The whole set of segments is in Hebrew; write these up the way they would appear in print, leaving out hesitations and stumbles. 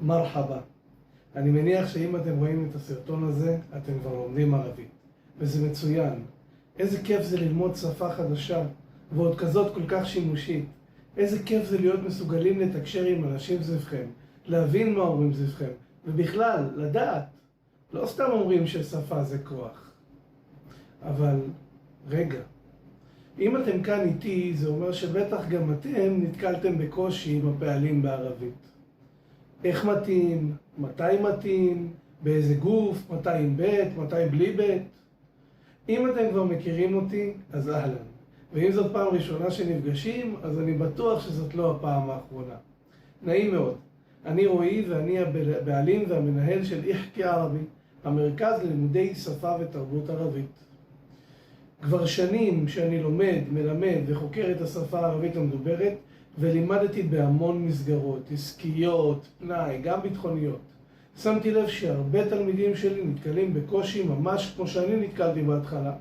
מרחבה. אני מניח שאם אתם רואים את הסרטון הזה, אתם כבר לומדים ערבית. וזה מצוין. איזה כיף זה ללמוד שפה חדשה, ועוד כזאת כל כך שימושית. איזה כיף זה להיות מסוגלים לתקשר עם אנשים סביבכם, להבין מה אומרים סביבכם, ובכלל, לדעת. לא סתם אומרים ששפה זה כוח. אבל, רגע. אם אתם כאן איתי, זה אומר שבטח גם אתם נתקלתם בקושי עם הפעלים בערבית. איך מתאים, מתי מתאים, באיזה גוף, מתי עם בית, מתי בלי בית. אם אתם כבר מכירים אותי, אז אהלן. ואם זאת פעם ראשונה שנפגשים, אז אני בטוח שזאת לא הפעם האחרונה. נעים מאוד. אני רועי ואני הבעלים והמנהל של איחכי ערבי, המרכז ללימודי שפה ותרבות ערבית. כבר שנים שאני לומד, מלמד וחוקר את השפה הערבית המדוברת, ולימדתי בהמון מסגרות, עסקיות, פנאי, גם ביטחוניות. שמתי לב שהרבה תלמידים שלי נתקלים בקושי ממש כמו שאני נתקלתי בהתחלה.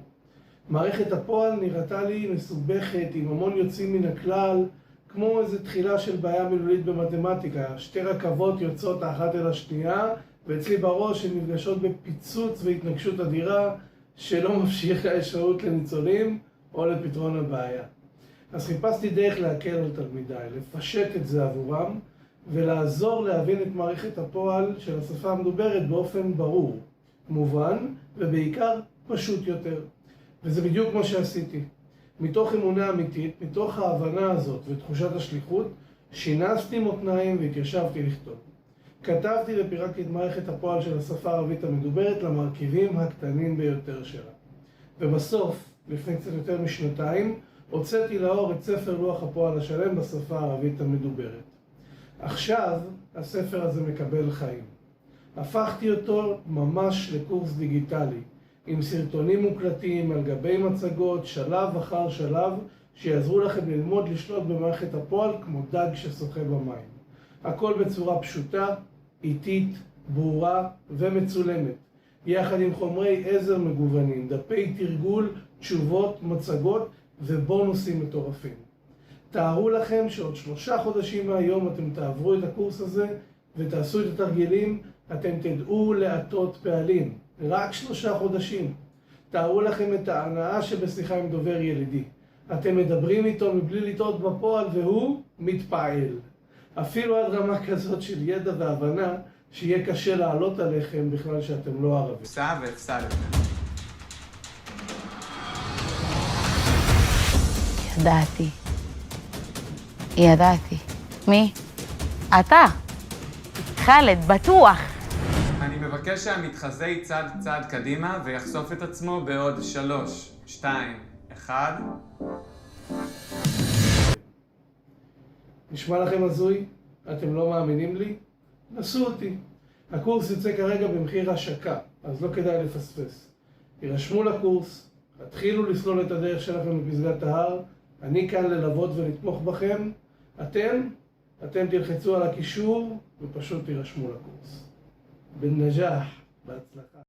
מערכת הפועל נראתה לי מסובכת עם המון יוצאים מן הכלל, כמו איזו תחילה של בעיה מילולית במתמטיקה. שתי רכבות יוצאות האחת אל השנייה, ואצלי בראש הן נפגשות בפיצוץ והתנגשות אדירה שלא ממשיך האפשרות לניצולים או לפתרון הבעיה. אז חיפשתי דרך להקל על תלמידיי, לפשט את זה עבורם ולעזור להבין את מערכת הפועל של השפה המדוברת באופן ברור, מובן ובעיקר פשוט יותר. וזה בדיוק כמו שעשיתי. מתוך אמונה אמיתית, מתוך ההבנה הזאת ותחושת השליחות, שינסתי מותניים והתיישבתי לכתוב. כתבתי ופירקתי את מערכת הפועל של השפה הערבית המדוברת למרכיבים הקטנים ביותר שלה. ובסוף, לפני קצת יותר משנתיים, הוצאתי לאור את ספר לוח הפועל השלם בשפה הערבית המדוברת. עכשיו, הספר הזה מקבל חיים. הפכתי אותו ממש לקורס דיגיטלי, עם סרטונים מוקלטים על גבי מצגות, שלב אחר שלב, שיעזרו לכם ללמוד לשלוט במערכת הפועל כמו דג ששוחה במים. הכל בצורה פשוטה, איטית, ברורה ומצולמת, יחד עם חומרי עזר מגוונים, דפי תרגול, תשובות, מצגות ובונוסים מטורפים. תארו לכם שעוד 3 חודשים מהיום אתם תעברו את הקורס הזה ותעשו את התרגילים, אתם תדעו לעטות פעלים. רק 3 חודשים. תארו לכם את ההנאה שבשיחה עם דובר ילידי. אתם מדברים איתו מבלי לטעות בפועל והוא מתפעל. אפילו עד רמה כזאת של ידע והבנה שיהיה קשה לעלות עליכם בכלל שאתם לא ערבים. ידעתי. מי? אתה. חאלד, בטוח. אני מבקש שהמתחזה יצעד צעד קדימה ויחשוף את עצמו בעוד 3, 2, 1. נשמע לכם הזוי? אתם לא מאמינים לי? נסו אותי. הקורס יוצא כרגע במחיר השקה, אז לא כדאי לפספס. יירשמו לקורס, התחילו לסלול את הדרך שלכם בפסגת ההר, אני כאן ללוות ולתמוך בכם. אתם תלחצו על הקישור ופשוט תירשמו לקורס. בנג'אח, בהצלחה.